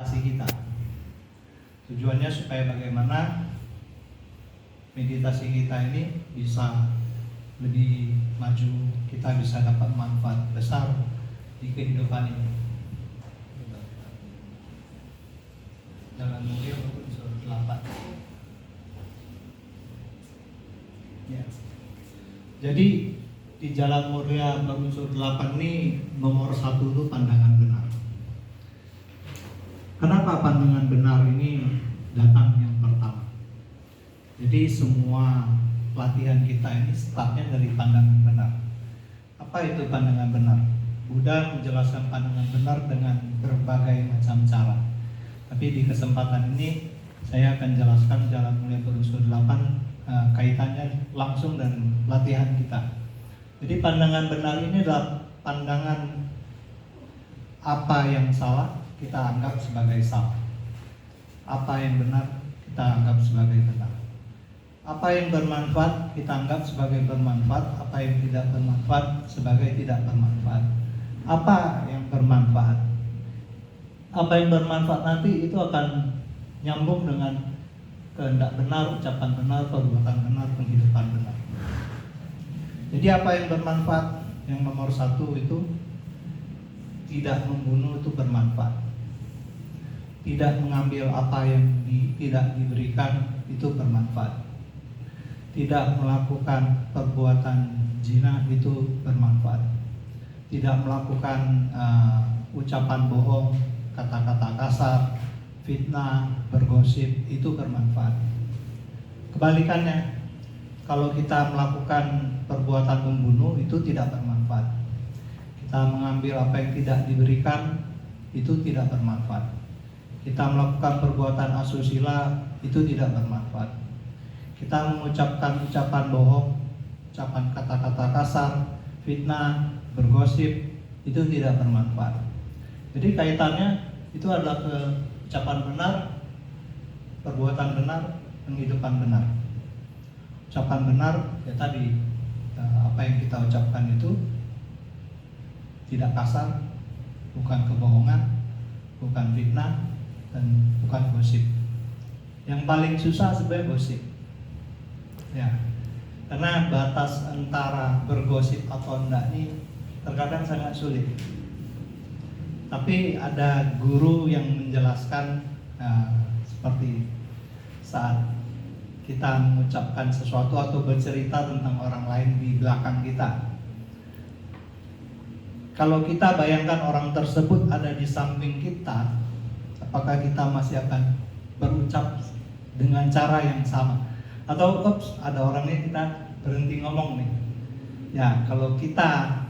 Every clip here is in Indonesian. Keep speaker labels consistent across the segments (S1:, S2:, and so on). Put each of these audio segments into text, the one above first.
S1: kita. Tujuannya supaya bagaimana meditasi kita ini bisa lebih maju, kita bisa dapat manfaat besar di kehidupan ini. Jalan mulia untuk unsur 8. Ya. Jadi di jalan mulia berunsur 8 ini nomor 1 itu pandangan benar. Kenapa pandangan benar ini datang yang pertama? Jadi semua latihan kita ini startnya dari pandangan benar. Apa itu pandangan benar? Buddha menjelaskan pandangan benar dengan berbagai macam cara. Tapi di kesempatan ini saya akan jelaskan jalan mulia berunsur 8 kaitannya langsung dengan latihan kita. Jadi pandangan benar ini adalah pandangan apa yang salah kita anggap sebagai salah, apa yang benar kita anggap sebagai benar, apa yang bermanfaat kita anggap sebagai bermanfaat, apa yang tidak bermanfaat sebagai tidak bermanfaat. Apa yang bermanfaat, apa yang bermanfaat nanti itu akan nyambung dengan kehendak benar, ucapan benar, perbuatan benar, penghidupan benar. Jadi apa yang bermanfaat, yang nomor 1 itu tidak membunuh, itu bermanfaat. Tidak mengambil apa yang tidak diberikan, itu bermanfaat. Tidak melakukan perbuatan zina, itu bermanfaat. Tidak melakukan ucapan bohong, kata-kata kasar, fitnah, bergosip, itu bermanfaat. Kebalikannya, kalau kita melakukan perbuatan membunuh, itu tidak bermanfaat. Kita mengambil apa yang tidak diberikan, itu tidak bermanfaat. Kita melakukan perbuatan asusila, itu tidak bermanfaat. Kita mengucapkan ucapan bohong, ucapan kata-kata kasar, fitnah, bergosip, itu tidak bermanfaat. Jadi kaitannya itu adalah ucapan benar, perbuatan benar, penghidupan benar. Ucapan benar, ya tadi apa yang kita ucapkan itu tidak kasar, bukan kebohongan, bukan fitnah, dan bukan gosip. Yang paling susah sebenarnya gosip, ya, karena batas antara bergosip atau enggak ini terkadang sangat sulit. Tapi ada guru yang menjelaskan seperti saat kita mengucapkan sesuatu atau bercerita tentang orang lain di belakang kita. Kalau kita bayangkan orang tersebut ada di samping kita, apakah kita masih akan berucap dengan cara yang sama? Atau ada orangnya kita berhenti ngomong nih. Ya, kalau kita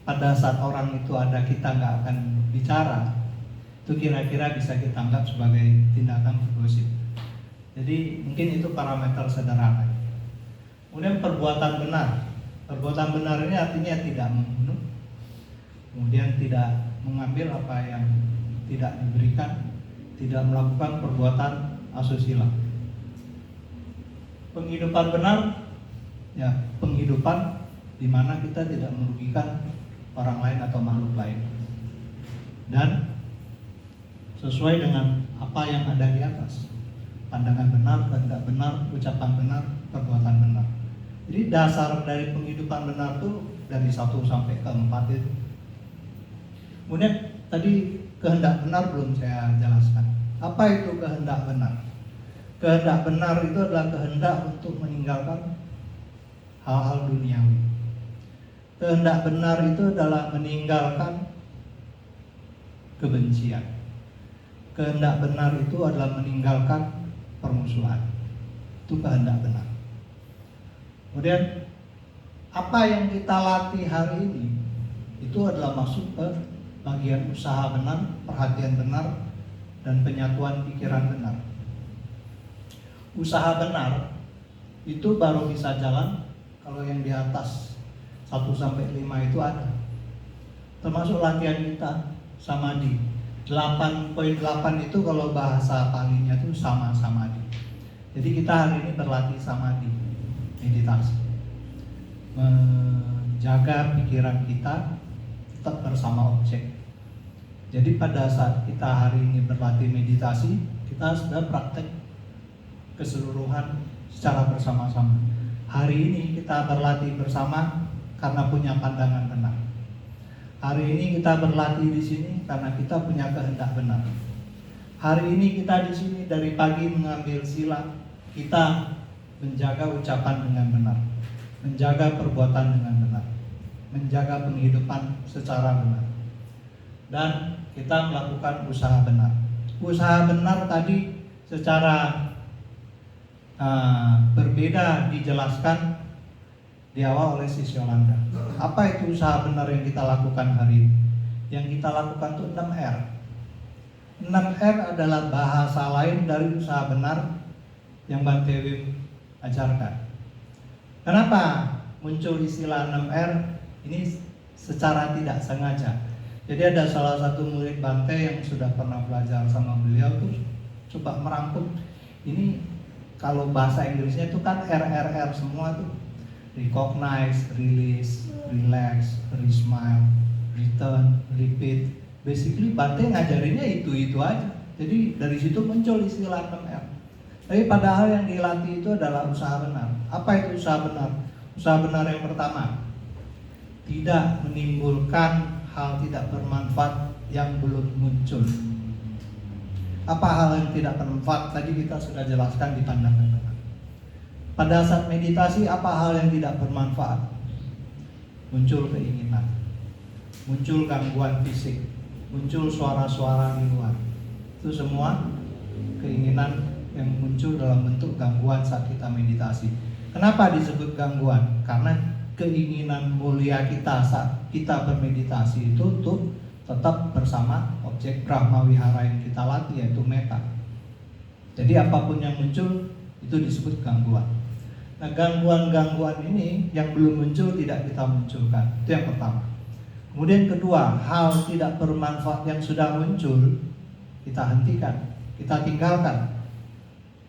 S1: pada saat orang itu ada kita nggak akan bicara, itu kira-kira bisa kita anggap sebagai tindakan bergosip. Jadi mungkin itu parameter sederhana. Kemudian perbuatan benar. Perbuatan benar ini artinya tidak membunuh, kemudian tidak mengambil apa yang tidak diberikan, tidak melakukan perbuatan asusila. Penghidupan benar, ya penghidupan di mana kita tidak merugikan orang lain atau makhluk lain, dan sesuai dengan apa yang ada di atas. Pandangan benar, kehendak benar, ucapan benar, perbuatan benar. Jadi dasar dari penghidupan benar itu dari 1 sampai ke 4 itu. Kemudian tadi kehendak benar belum saya jelaskan. Apa itu kehendak benar? Kehendak benar itu adalah kehendak untuk meninggalkan hal-hal duniawi. Kehendak benar itu adalah meninggalkan kebencian. Kehendak benar itu adalah meninggalkan permusuhan. Itu kehendak benar. Kemudian apa yang kita latih hari ini itu adalah masuk ke bagian usaha benar, perhatian benar, dan penyatuan pikiran benar. Usaha benar itu baru bisa jalan kalau yang di atas 1 sampai 5 itu ada. Termasuk latihan kita samadhi. 8.8 itu kalau bahasa palinya itu sama samadhi. Jadi kita hari ini berlatih samadhi, meditasi, menjaga pikiran kita tetap bersama objek. Jadi pada saat kita hari ini berlatih meditasi, kita sudah praktek keseluruhan secara bersama-sama. Hari ini kita berlatih bersama karena punya pandangan benar. Hari ini kita berlatih di sini karena kita punya kehendak benar. Hari ini kita di sini dari pagi mengambil sila, kita menjaga ucapan dengan benar, menjaga perbuatan dengan benar, menjaga penghidupan secara benar, dan kita melakukan usaha benar. Usaha benar tadi secara berbeda dijelaskan di awal oleh Sis Yolanda. Apa itu usaha benar yang kita lakukan hari ini? Yang kita lakukan itu 6R. 6R adalah bahasa lain dari usaha benar yang Bante Wim ajarkan. Kenapa muncul istilah 6R? Ini secara tidak sengaja. Jadi ada salah satu murid Bante yang sudah pernah belajar sama beliau tuh coba merangkum. Ini kalau bahasa Inggrisnya itu kan RRR semua tuh. Recognize, release, relax, resmile, return, repeat. Basically Bante ngajarinnya itu aja. Jadi dari situ muncul istilah 6R. Tapi padahal yang dilatih itu adalah usaha benar. Apa itu usaha benar? Usaha benar yang pertama, tidak menimbulkan hal tidak bermanfaat yang belum muncul. Apa hal yang tidak bermanfaat? Tadi kita sudah jelaskan di pandangan benar. Pada saat meditasi, apa hal yang tidak bermanfaat? Muncul keinginan, muncul gangguan fisik, muncul suara-suara di luar. Itu semua keinginan yang muncul dalam bentuk gangguan saat kita meditasi. Kenapa disebut gangguan? Karena keinginan mulia kita saat kita bermeditasi itu untuk tetap bersama objek Brahma Wihara yang kita latih, yaitu metta. Jadi apapun yang muncul itu disebut gangguan. Nah, gangguan-gangguan ini yang belum muncul tidak kita munculkan. Itu yang pertama. Kemudian kedua, hal tidak bermanfaat yang sudah muncul kita hentikan, kita tinggalkan,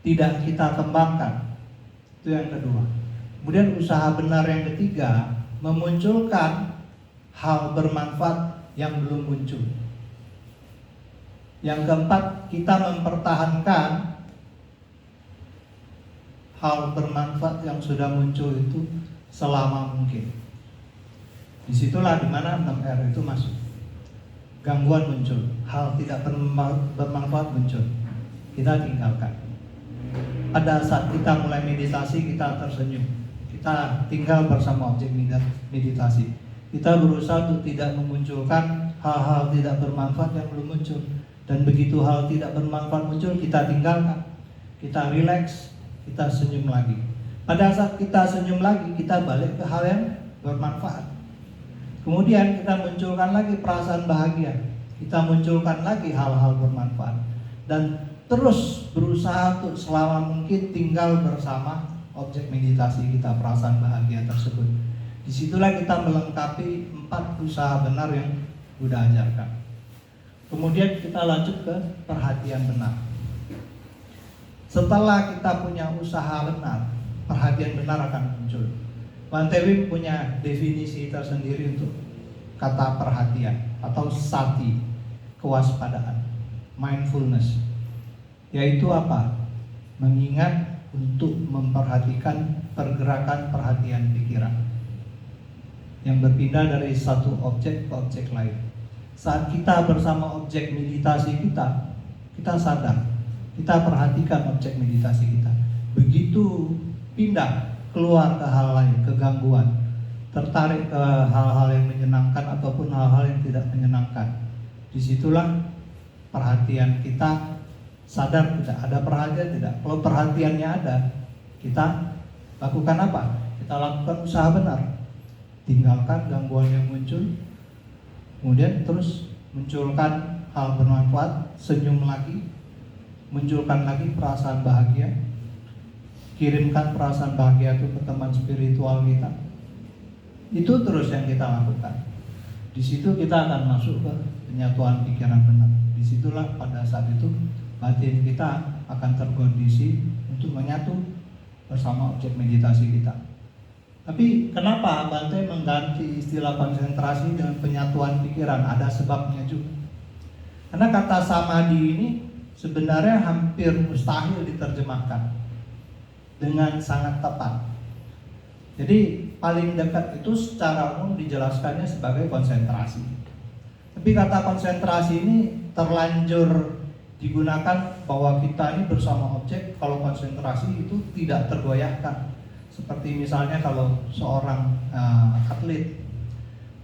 S1: tidak kita kembangkan. Itu yang kedua. Kemudian usaha benar yang ketiga, memunculkan hal bermanfaat yang belum muncul. Yang keempat, kita mempertahankan hal bermanfaat yang sudah muncul itu selama mungkin. Disitulah dimana 6R itu masuk. Gangguan muncul, hal tidak bermanfaat muncul, kita tinggalkan. Pada saat kita mulai meditasi, kita tersenyum, kita tinggal bersama objek meditasi. Kita berusaha untuk tidak memunculkan hal-hal tidak bermanfaat yang belum muncul. Dan begitu hal tidak bermanfaat muncul, kita tinggalkan, kita relax, kita senyum lagi. Pada saat kita senyum lagi, kita balik ke hal yang bermanfaat. Kemudian kita munculkan lagi perasaan bahagia, kita munculkan lagi hal-hal bermanfaat, dan terus berusaha untuk selama mungkin tinggal bersama objek meditasi kita, perasaan bahagia tersebut. Disitulah kita melengkapi 4 usaha benar yang Buddha ajarkan. Kemudian kita lanjut ke perhatian benar. Setelah kita punya usaha benar, perhatian benar akan muncul. Bante Wim punya definisi tersendiri untuk kata perhatian atau sati, kewaspadaan, mindfulness. Yaitu apa? Mengingat untuk memperhatikan pergerakan perhatian pikiran yang berpindah dari satu objek ke objek lain. Saat kita bersama objek meditasi kita, kita sadar, kita perhatikan objek meditasi kita. Begitu pindah keluar ke hal lain, ke gangguan, tertarik ke hal-hal yang menyenangkan ataupun hal-hal yang tidak menyenangkan, disitulah perhatian kita sadar tidak ada perhatian tidak. Kalau perhatiannya ada, kita lakukan apa? Kita lakukan usaha benar. Tinggalkan gangguan yang muncul, kemudian terus munculkan hal bermanfaat, senyum lagi, munculkan lagi perasaan bahagia, kirimkan perasaan bahagia itu ke teman spiritual kita. Itu terus yang kita lakukan. Di situ kita akan masuk ke penyatuan pikiran benar. Disitulah pada saat itu batin kita akan terkondisi untuk menyatu bersama objek meditasi kita. Tapi kenapa Bante mengganti istilah konsentrasi dengan penyatuan pikiran? Ada sebabnya juga. Karena kata samadhi ini sebenarnya hampir mustahil diterjemahkan dengan sangat tepat. Jadi paling dekat itu secara umum dijelaskannya sebagai konsentrasi. Tapi kata konsentrasi ini terlanjur digunakan bahwa kita ini bersama objek. Kalau konsentrasi itu tidak tergoyahkan. Seperti misalnya kalau seorang atlet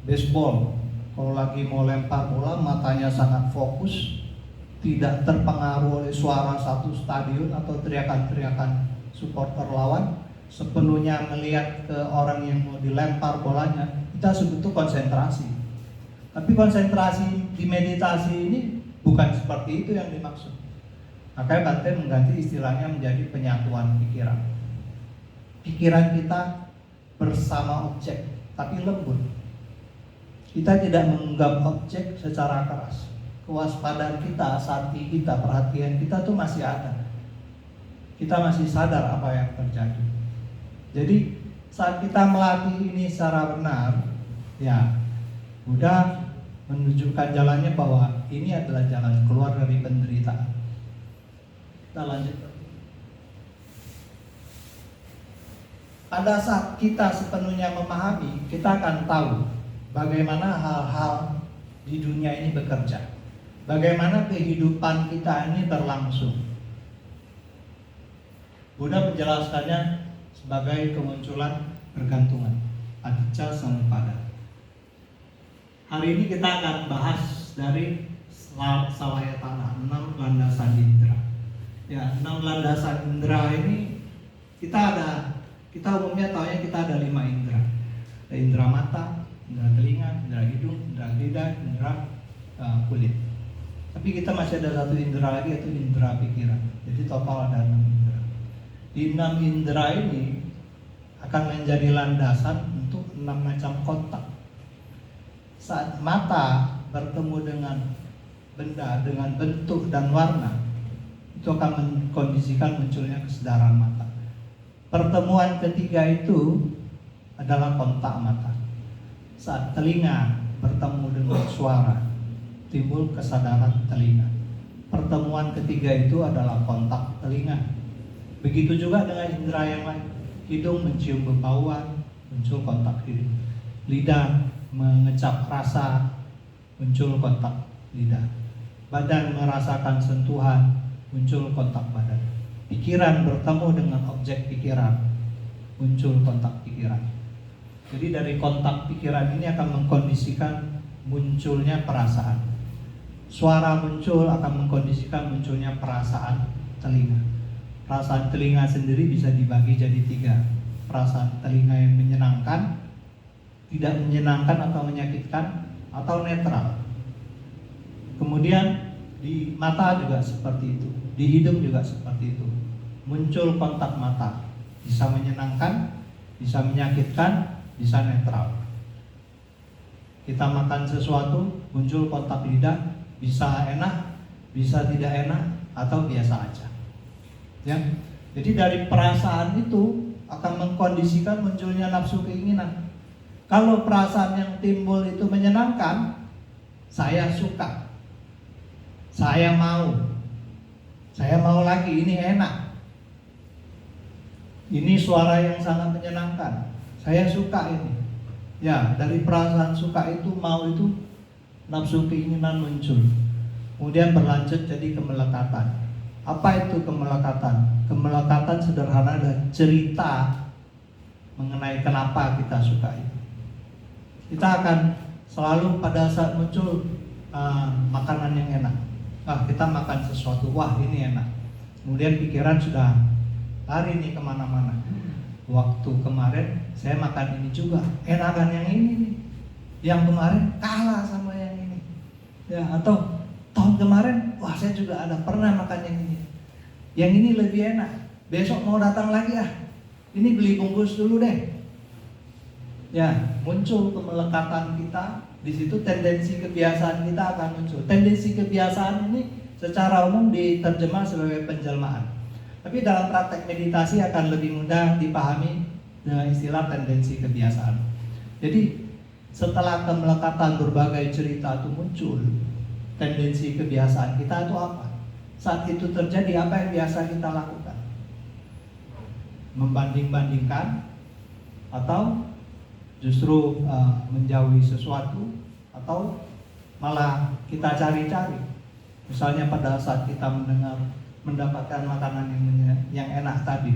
S1: baseball, kalau lagi mau lempar bola matanya sangat fokus, tidak terpengaruh oleh suara satu stadion atau teriakan-teriakan supporter lawan, sepenuhnya melihat ke orang yang mau dilempar bolanya, kita sebut itu konsentrasi. Tapi konsentrasi di meditasi ini bukan seperti itu yang dimaksud. Makanya Bante mengganti istilahnya menjadi penyatuan pikiran. Pikiran kita bersama objek, tapi lembut. Kita tidak menganggap objek secara keras. Kewaspadaan kita, sati kita, perhatian kita tuh masih ada. Kita masih sadar apa yang terjadi. Jadi saat kita melatih ini secara benar, ya Buddha menunjukkan jalannya bahwa ini adalah jalan keluar dari penderitaan. Kita lanjut. Pada saat kita sepenuhnya memahami, kita akan tahu bagaimana hal-hal di dunia ini bekerja, bagaimana kehidupan kita ini berlangsung. Buddha menjelaskannya sebagai kemunculan pergantungan, adicca samuppada. Hari ini kita akan bahas dari Salayatana, 6 landasan indera. Ya, 6 landasan indera ini kita umumnya tahunya kita ada 5 indera. Ada indera mata, indera telinga, indera hidung, indera lidah, indera kulit. Tapi kita masih ada satu indera lagi, yaitu indera pikiran. Jadi total ada 6 indera. Di 6 indera ini akan menjadi landasan untuk 6 macam kontak. Saat mata bertemu dengan benda, dengan bentuk dan warna, itu akan mengkondisikan munculnya kesadaran mata. Pertemuan ketiga itu adalah kontak mata. Saat telinga bertemu dengan suara, timbul kesadaran telinga. Pertemuan ketiga itu adalah kontak telinga. Begitu juga dengan indera yang lain. Hidung mencium bebauan, muncul kontak hidung. Lidah mengecap rasa, muncul kontak lidah. Badan merasakan sentuhan, muncul kontak badan. Pikiran bertemu dengan objek pikiran, muncul kontak pikiran. Jadi dari kontak pikiran ini akan mengkondisikan munculnya perasaan. Suara muncul akan mengkondisikan munculnya perasaan telinga. Perasaan telinga sendiri bisa dibagi jadi 3. Perasaan telinga yang menyenangkan, tidak menyenangkan atau menyakitkan, atau netral. Kemudian di mata juga seperti itu, di hidung juga seperti itu. Muncul kontak mata, bisa menyenangkan, bisa menyakitkan, bisa netral. Kita makan sesuatu, muncul kontak lidah, bisa enak, bisa tidak enak, atau biasa aja. Ya, jadi dari perasaan itu akan mengkondisikan munculnya nafsu keinginan. Kalau perasaan yang timbul itu menyenangkan, saya suka, saya mau lagi, ini enak, ini suara yang sangat menyenangkan, saya suka ini. Ya, dari perasaan suka itu, mau itu, nafsu keinginan muncul. Kemudian berlanjut jadi kemelekatan. Apa itu kemelekatan? Kemelekatan sederhana adalah cerita mengenai kenapa kita suka itu. Kita akan selalu pada saat muncul makanan yang enak, kita makan sesuatu, wah ini enak. Kemudian pikiran sudah lari nih kemana-mana. Waktu kemarin saya makan ini juga, enakan yang ini nih. Yang kemarin kalah sama yang ini. Ya, atau tahun kemarin, wah saya juga ada pernah makan yang ini. Yang ini lebih enak. Besok mau datang lagi ini beli bungkus dulu deh. Ya, muncul kemelekatan kita. Di situ tendensi kebiasaan kita akan muncul. Tendensi kebiasaan ini secara umum diterjemah sebagai penjelmaan. Tapi dalam praktek meditasi akan lebih mudah dipahami dengan istilah tendensi kebiasaan. Jadi setelah kemelekatan berbagai cerita itu muncul, tendensi kebiasaan kita itu apa? Saat itu terjadi, apa yang biasa kita lakukan? Membanding-bandingkan, atau justru menjauhi sesuatu, atau malah kita cari-cari. Misalnya pada saat kita mendapatkan makanan yang enak tadi,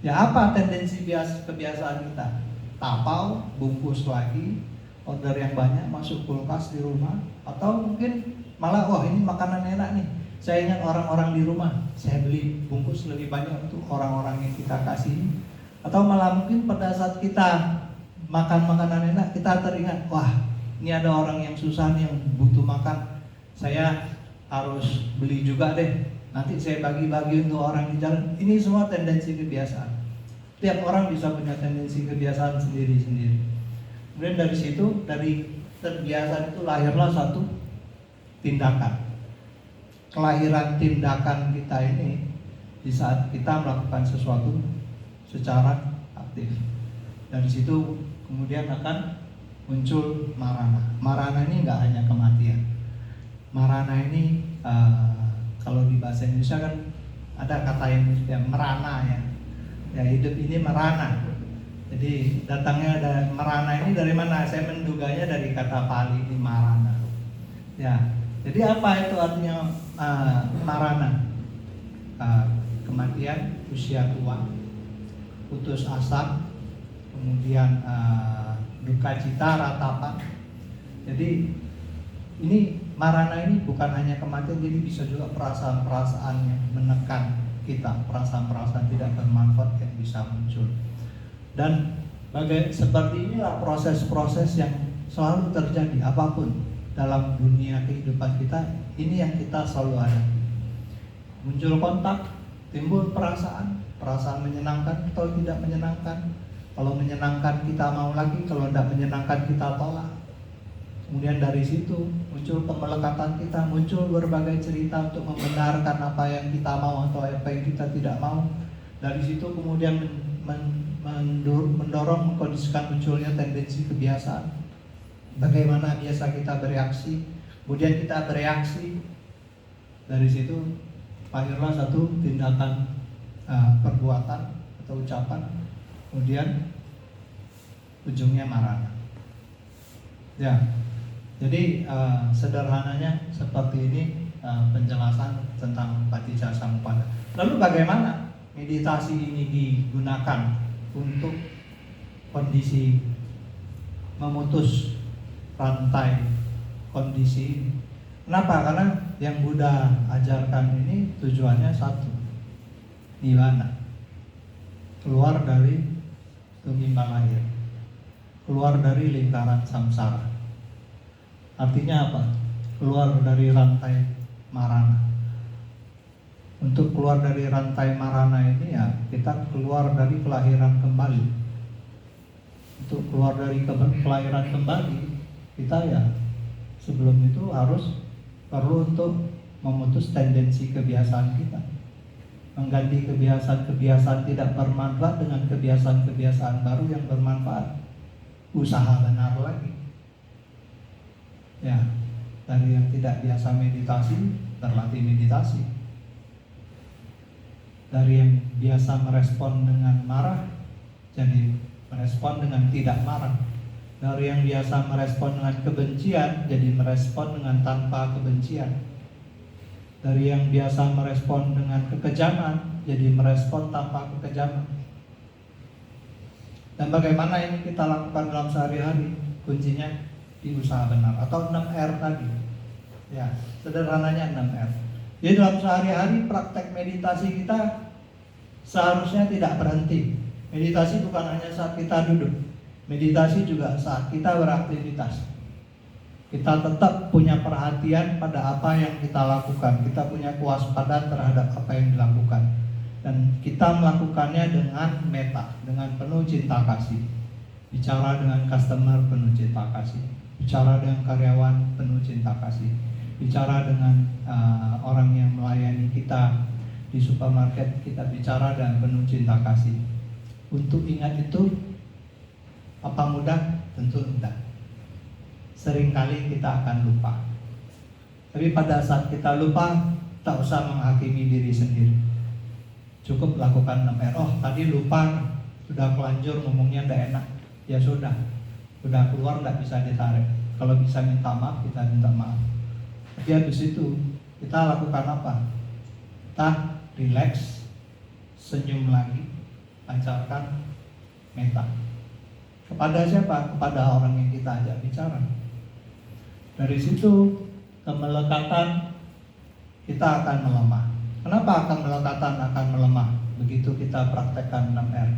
S1: ya apa tendensi kebiasaan kita? Tapau, bungkus lagi, order yang banyak, masuk kulkas di rumah, atau mungkin malah wah ini makanan enak nih, saya ingat orang-orang di rumah, saya beli bungkus lebih banyak untuk orang-orang yang kita kasih. Atau malah mungkin pada saat kita makan makanan enak, kita teringat, wah ini ada orang yang susah nih, yang butuh makan, saya harus beli juga deh, nanti saya bagi-bagi untuk orang di jalan. Ini semua tendensi kebiasaan. Tiap orang bisa punya tendensi kebiasaan sendiri-sendiri. Kemudian dari situ, dari kebiasaan itu lahirlah satu tindakan. Kelahiran tindakan kita ini di saat kita melakukan sesuatu secara aktif. Dari situ kemudian akan muncul marana. Marana ini nggak hanya kematian. Marana ini kalau di bahasa Indonesia kan ada kata yang merana ya. Ya hidup ini merana. Jadi datangnya dari merana ini dari mana? Saya menduganya dari kata Pali ini marana. Ya. Jadi apa itu artinya marana? Kematian, usia tua, putus asa, kemudian duka cita, ratapan. Jadi ini marana ini bukan hanya kematian, jadi bisa juga perasaan-perasaan yang menekan kita, perasaan-perasaan tidak bermanfaat yang bisa muncul. Dan seperti inilah proses-proses yang selalu terjadi apapun dalam dunia kehidupan kita, ini yang kita selalu ada. Muncul kontak, timbul perasaan menyenangkan atau tidak menyenangkan. Kalau menyenangkan kita mau lagi, kalau tidak menyenangkan kita tolak. Kemudian dari situ muncul pemelekatan kita, muncul berbagai cerita untuk membenarkan apa yang kita mau atau apa yang kita tidak mau. Dari situ kemudian mendorong, mengkondisikan munculnya tendensi kebiasaan. Bagaimana biasa kita bereaksi, kemudian kita bereaksi. Dari situ lahirlah satu tindakan, perbuatan atau ucapan, kemudian ujungnya marana. Ya. Jadi sederhananya seperti ini penjelasan tentang Paticcasamuppada. Lalu bagaimana meditasi ini digunakan untuk kondisi memutus rantai kondisi ini? Kenapa? Karena yang Buddha ajarkan ini tujuannya satu, nirvana, keluar dari tumbal lahir, keluar dari lingkaran samsara. Artinya apa? Keluar dari rantai marana. Untuk keluar dari rantai marana ini ya kita keluar dari kelahiran kembali. Untuk keluar dari kelahiran kembali, kita ya sebelum itu harus perlu untuk memutus tendensi kebiasaan kita, mengganti kebiasaan-kebiasaan tidak bermanfaat dengan kebiasaan-kebiasaan baru yang bermanfaat. Usaha benar lagi. Ya, dari yang tidak biasa meditasi, terlatih meditasi. Dari yang biasa merespon dengan marah, jadi merespon dengan tidak marah. Dari yang biasa merespon dengan kebencian, jadi merespon dengan tanpa kebencian. Dari yang biasa merespon dengan kekejaman, jadi merespon tanpa kekejaman. Dan bagaimana ini kita lakukan dalam sehari-hari? Kuncinya di usaha benar atau 6R tadi. Ya, sederhananya 6R. Jadi dalam sehari-hari praktek meditasi kita seharusnya tidak berhenti. Meditasi bukan hanya saat kita duduk. Meditasi juga saat kita beraktivitas. Kita tetap punya perhatian pada apa yang kita lakukan. Kita punya kewaspadaan terhadap apa yang dilakukan. Dan kita melakukannya dengan metta, dengan penuh cinta kasih. Bicara dengan customer penuh cinta kasih. Bicara dengan karyawan penuh cinta kasih. Bicara dengan orang yang melayani kita di supermarket, kita bicara dengan penuh cinta kasih. Untuk ingat itu, apa mudah? Tentu tidak. Seringkali kita akan lupa. Tapi pada saat kita lupa, tak usah menghakimi diri sendiri. Cukup lakukan 6R. Oh, tadi lupa, sudah kelanjur ngomongnya tidak enak. Ya sudah keluar, tidak bisa ditarik. Kalau bisa minta maaf, kita minta maaf. Tapi habis itu kita lakukan apa? Kita relax, senyum lagi, lancarkan meta. Kepada siapa? Kepada orang yang kita ajak bicara. Dari situ kemelekatan kita akan melemah. Kenapa akan melekatan akan melemah? Begitu kita praktekkan 6R.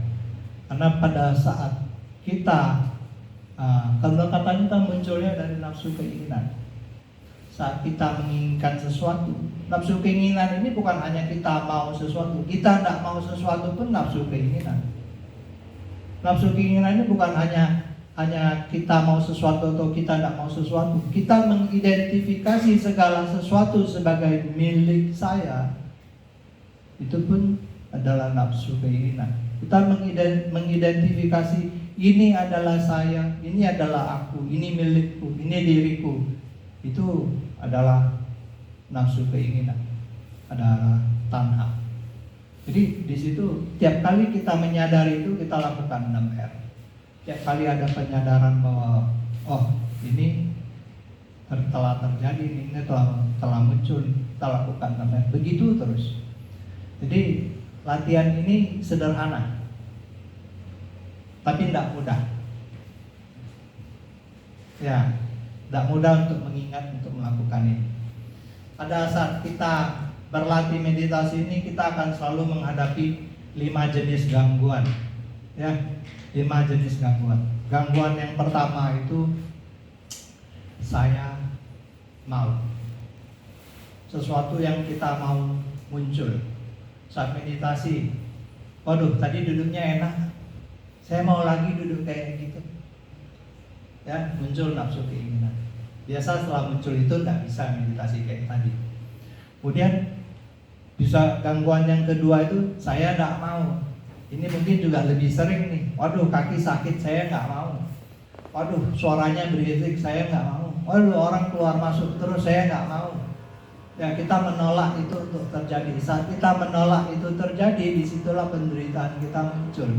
S1: Karena pada saat kita kemelekatan kita munculnya dari nafsu keinginan. Saat kita menginginkan sesuatu, nafsu keinginan ini bukan hanya kita mau sesuatu, kita tidak mau sesuatu pun nafsu keinginan. Nafsu keinginan ini bukan hanya kita mau sesuatu atau kita tidak mau sesuatu. Kita mengidentifikasi segala sesuatu sebagai milik saya, itu pun adalah nafsu keinginan. Kita mengidentifikasi ini adalah saya, ini adalah aku, ini milikku, ini diriku. Itu adalah nafsu keinginan, adalah tanha. Jadi di situ tiap kali kita menyadari itu kita lakukan 6R. Tiap kali ada penyadaran bahwa oh ini telah terjadi, ini telah muncul, kita lakukan 6R. Begitu terus. Jadi latihan ini sederhana, tapi tidak mudah. Ya, tidak mudah untuk mengingat, untuk melakukan ini. Pada saat kita berlatih meditasi ini, kita akan selalu menghadapi 5 jenis gangguan. Ya, 5 jenis gangguan. Gangguan yang pertama itu saya mau. Sesuatu yang kita mau muncul saat meditasi. Waduh, tadi duduknya enak, saya mau lagi duduk kayak gitu. Ya, muncul nafsu keinginan. Biasa setelah muncul itu tidak bisa meditasi kayak tadi. Kemudian bisa gangguan yang kedua itu saya tidak mau. Ini mungkin juga lebih sering nih. Waduh, kaki sakit, saya nggak mau. Waduh, suaranya berisik, saya nggak mau. Waduh, orang keluar masuk terus, saya nggak mau. Ya, kita menolak itu untuk terjadi. Saat kita menolak itu terjadi, disitulah penderitaan kita muncul.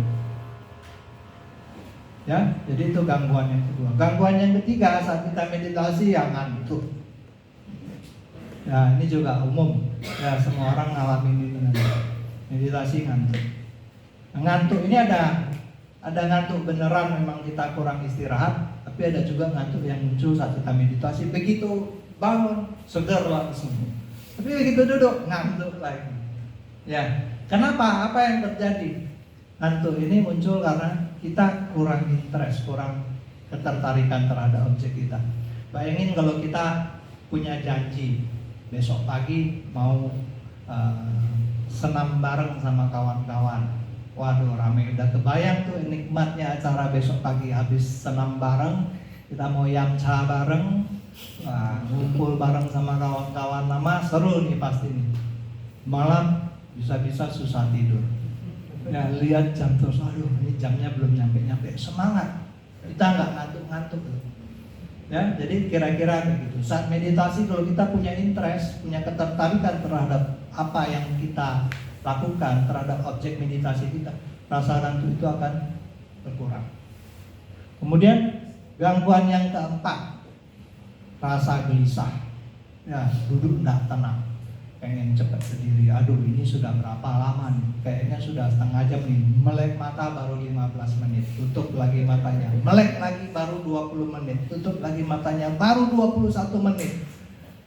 S1: Ya, jadi itu gangguan yang kedua. Gangguan yang ketiga saat kita meditasi yang ngantuk. Ya, ini juga umum. Ya, semua orang ngalamin itu nanti. Meditasi ngantuk. Ngantuk ini ada ngantuk beneran, memang kita kurang istirahat, tapi ada juga ngantuk yang muncul saat kita meditasi. Begitu bangun, segar langsung. Tapi begitu duduk, ngantuk lagi. Ya, kenapa? Apa yang terjadi? Ngantuk ini muncul karena kita kurang interest, kurang ketertarikan terhadap objek kita. Bayangin kalau kita punya janji besok pagi mau senam bareng sama kawan-kawan. Waduh, rame, udah kebayang tuh nikmatnya acara besok pagi. Habis senam bareng, kita mau yamcha bareng, ngumpul bareng sama kawan-kawan lama, seru nih pasti nih. Malam bisa-bisa susah tidur. Ya, lihat jam terus, aduh ini jamnya belum nyampe-nyampe. Semangat, kita nggak ngantuk-ngantuk. Ya, jadi kira-kira begitu. Saat meditasi kalau kita punya interest, punya ketertarikan terhadap apa yang kita lakukan, terhadap objek meditasi kita, rasa ngantuk itu akan berkurang. Kemudian gangguan yang keempat, rasa gelisah. Ya, duduk nggak tenang, pengen cepat sendiri. Aduh, ini sudah berapa lama nih? Kayaknya sudah setengah jam nih. Melek mata baru 15 menit, tutup lagi matanya. Melek lagi baru 20 menit, tutup lagi matanya baru 21 menit.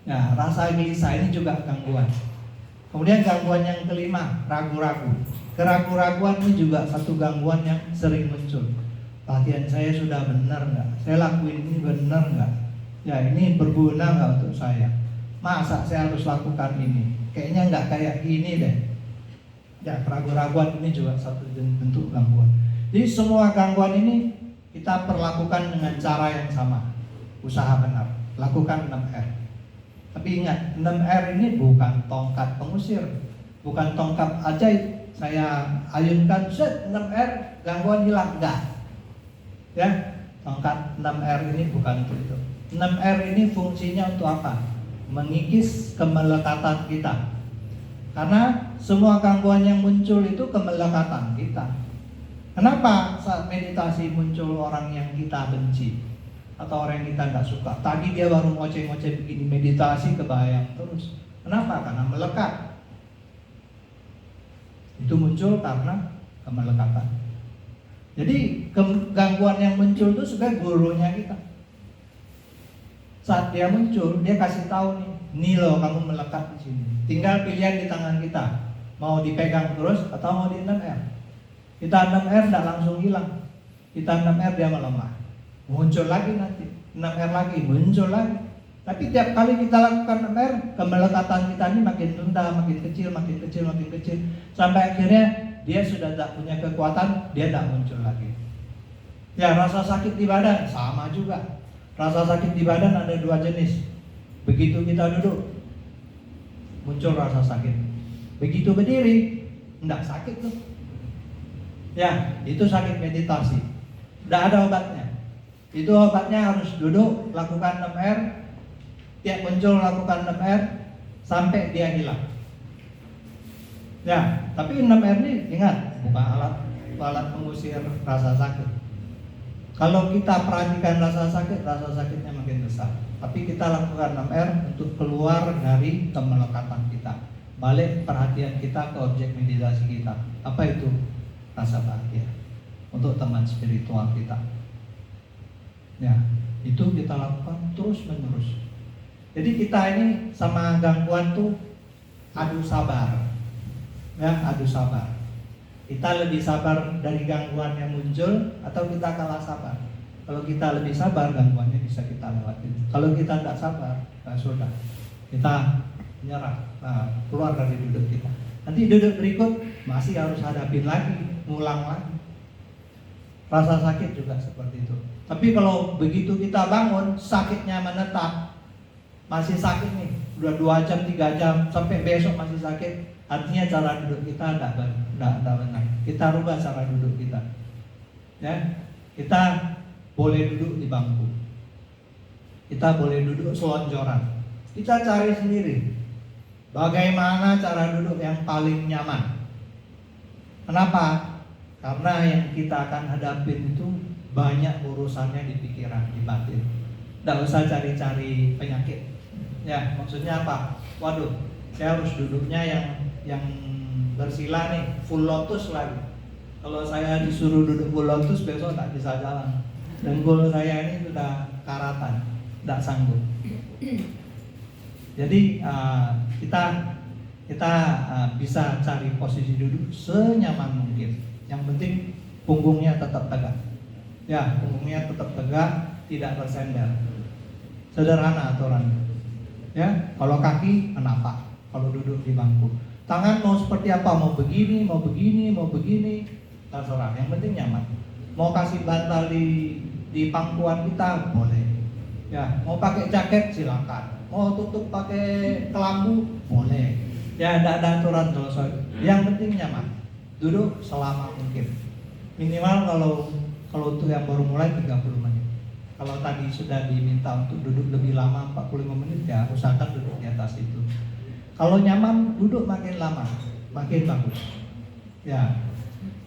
S1: Nah, rasa gelisah ini juga gangguan. Kemudian gangguan yang kelima, ragu-ragu. Keraguan-raguan ini juga satu gangguan yang sering muncul. Latihan saya sudah benar nggak? Saya lakuin ini benar nggak? Ya, ini berguna nggak untuk saya? Masa saya harus lakukan ini? Kayaknya nggak kayak gini deh. Ya, keraguan-raguan ini juga satu bentuk gangguan. Jadi semua gangguan ini kita perlakukan dengan cara yang sama. Usaha benar, lakukan 6R. Tapi ingat, 6R ini bukan tongkat pengusir, bukan tongkat ajaib. Saya ayunkan, set 6R, gangguan hilang, enggak. Ya, tongkat 6R ini bukan untuk itu. 6R ini fungsinya untuk apa? mengikis kemelekatan kita. Karena semua gangguan yang muncul itu kemelekatan kita. Kenapa saat meditasi muncul orang yang kita benci atau orang yang kita nggak suka? Tadi dia baru ngoceh-ngoceh begini, meditasi kebayang terus. Kenapa? Karena melekat. Itu muncul karena kemelekatan. Jadi gangguan yang muncul itu sebenarnya gurunya kita. Saat dia muncul, dia kasih tahu nih loh kamu melekat di sini. Tinggal pilihan di tangan kita, mau dipegang terus atau mau di 6R. Kita 6R tidak langsung hilang. Kita 6R dia melemah. Muncul lagi nanti, 6R lagi, muncul lagi. Tapi tiap kali kita lakukan 6R, kemelekatan kita ini makin rendah, makin kecil, makin kecil, makin kecil. Sampai akhirnya dia sudah tidak punya kekuatan, dia tidak muncul lagi. Ya, rasa sakit di badan sama juga. Rasa sakit di badan ada 2 jenis. Begitu kita duduk, muncul rasa sakit. Begitu berdiri, tidak sakit tuh. Ya, itu sakit meditasi. Tidak ada obatnya. Itu obatnya harus duduk, lakukan 6R. Tiap muncul lakukan 6R sampai dia hilang. Ya, tapi 6R ini ingat, bukan alat mengusir rasa sakit. Kalau kita perhatikan rasa sakitnya makin besar. Tapi kita lakukan 6R untuk keluar dari kemelekatan kita. Balik perhatian kita ke objek meditasi kita. Apa itu? Rasa bahagia. Untuk teman spiritual kita. Ya, itu kita lakukan terus menerus. Jadi kita ini sama gangguan tuh adu sabar. Ya, adu sabar. Kita lebih sabar dari gangguan yang muncul atau kita kalah sabar? Kalau kita lebih sabar, gangguannya bisa kita lewatin. Kalau kita tidak sabar, sudah kita menyerah, keluar dari duduk kita. Nanti duduk berikut masih harus hadapin lagi, ngulang lagi. Rasa sakit juga seperti itu. Tapi kalau begitu kita bangun, sakitnya menetap, masih sakit nih, udah 2 jam, 3 jam, sampai besok masih sakit. Artinya cara duduk kita tidak benar. Kita rubah cara duduk kita. Ya, kita boleh duduk di bangku. Kita boleh duduk selonjoran. Kita cari sendiri bagaimana cara duduk yang paling nyaman. Kenapa? Karena yang kita akan hadapin itu banyak urusannya di pikiran, di batin. Tidak usah cari-cari penyakit. Ya, maksudnya apa? Waduh, saya harus duduknya yang bersila nih, full lotus lagi. Kalau saya disuruh duduk full lotus besok tak bisa jalan. Dengkul saya ini sudah karatan, tidak sanggup. Jadi kita bisa cari posisi duduk senyaman mungkin. Yang penting punggungnya tetap tegak. Ya, punggungnya tetap tegak, tidak bersender. Sederhana aturannya. Ya, kalau kaki menapak, kalau duduk di bangku. Tangan mau seperti apa? Mau begini, mau begini, mau begini, terserah. Yang penting nyaman. Mau kasih bantal di pangkuan kita boleh. Ya, mau pakai jaket silakan. Mau tutup pakai kelambu boleh. Ya, tidak ada aturan kalau soal. Yang penting nyaman. Duduk selama mungkin. Minimal kalau untuk yang baru mulai 30 menit. Kalau tadi sudah diminta untuk duduk lebih lama 45 menit, ya usahakan duduk di atas itu. Kalau nyaman, duduk makin lama, makin bagus. Ya,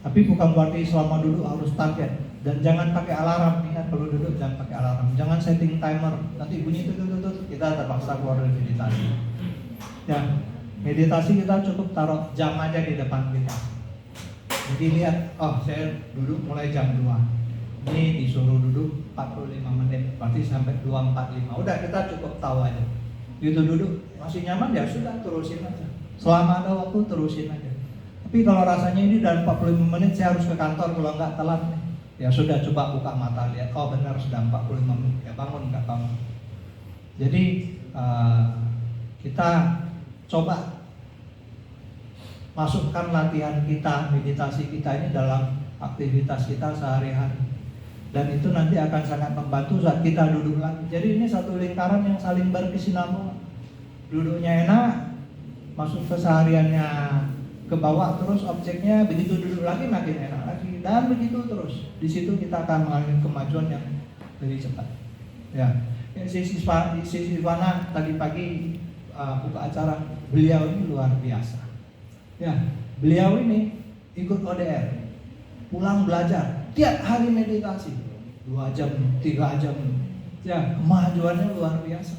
S1: tapi bukan berarti selama duduk harus target. Dan jangan pakai alarm. Ingat, kalau duduk jangan pakai alarm. Jangan setting timer. Nanti bunyi tutut, kita terpaksa keluar dari meditasi. Ya, meditasi kita cukup taruh jam aja di depan kita. Jadi lihat, oh saya duduk mulai jam 2. Ini disuruh duduk 45 menit, berarti sampai 2.45. Udah, kita cukup tahu aja. Gitu duduk, masih nyaman ya sudah, terusin aja. Selama ada waktu terusin aja. Tapi kalau rasanya ini dalam 45 menit saya harus ke kantor, kalau nggak telat nih, ya sudah, coba buka mata lihat, oh benar sudah 45 menit, ya bangun, nggak bangun. Jadi kita coba masukkan latihan kita, meditasi kita ini dalam aktivitas kita sehari-hari. Dan itu nanti akan sangat membantu saat kita duduk lagi. Jadi ini satu lingkaran yang saling berkesinambungan. Duduknya enak, masuk kesehariannya ke bawah, terus objeknya begitu duduk lagi makin enak lagi, dan begitu terus. Di situ kita akan mengalami kemajuan yang lebih cepat. Ya, Si Ivana tadi pagi buka acara, beliau ini luar biasa. Ya, beliau ini ikut ODR, pulang belajar, tiap hari meditasi 2 jam, 3 jam. Ya, kemajuannya luar biasa.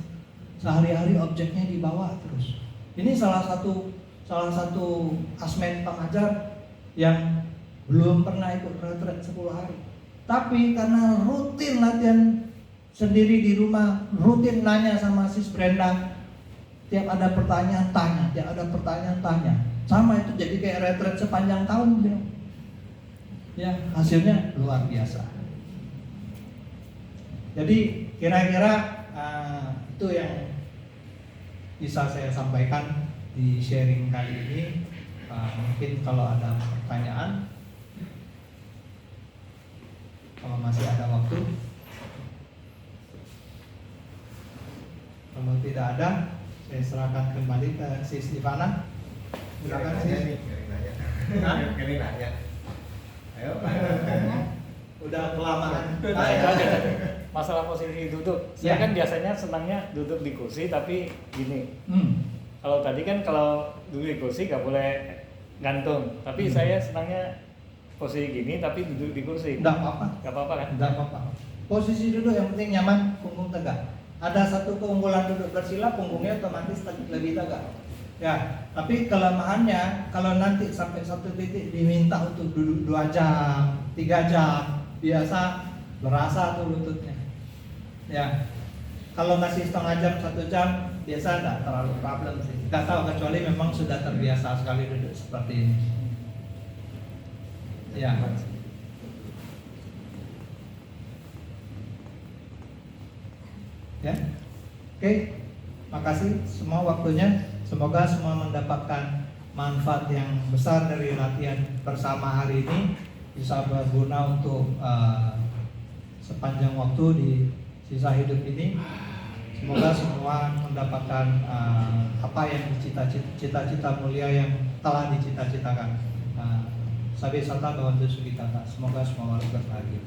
S1: Sehari-hari objeknya dibawa terus. Ini salah satu asmen pengajar yang belum pernah ikut retret 10 hari. Tapi karena rutin latihan sendiri di rumah, rutin nanya sama Sis Brenda, tiap ada pertanyaan tanya, tiap ada pertanyaan tanya. Sama itu jadi kayak retret sepanjang tahun dia. Ya, hasilnya luar biasa. Jadi kira-kira itu yang bisa saya sampaikan di sharing kali ini. Mungkin kalau ada pertanyaan, kalau masih ada waktu. Kalau tidak ada, saya serahkan kembali ke Sis Ivana. Silakan Sis.
S2: Kali nanya. Ayo.
S1: Udah kelamaan.
S3: Masalah posisi duduk, saya kan biasanya senangnya duduk di kursi tapi gini. Kalau tadi kan kalau duduk di kursi nggak boleh gantung, tapi saya senangnya posisi gini tapi duduk di kursi.
S1: Nggak apa-apa.
S3: Nggak apa-apa kan?
S1: Nggak apa-apa. Posisi duduk yang penting nyaman, punggung tegak. Ada satu keunggulan duduk bersila, punggungnya otomatis lebih tegak. Ya, tapi kelemahannya kalau nanti sampai satu titik diminta untuk duduk 2 jam, 3 jam, biasa berasa tuh lututnya. Ya, kalau masih setengah jam, 1 jam, biasa enggak terlalu problem sih. Enggak tahu, kecuali memang sudah terbiasa sekali duduk seperti ini. Ya. Ya. Oke. Makasih semua waktunya. Semoga semua mendapatkan manfaat yang besar dari latihan bersama hari ini, bisa berguna untuk sepanjang waktu di sisa hidup ini. Semoga semua mendapatkan apa yang cita-cita mulia yang telah dicita-citakan. Sabi sata bawantu sugitata. Semoga semua warga berbahagia.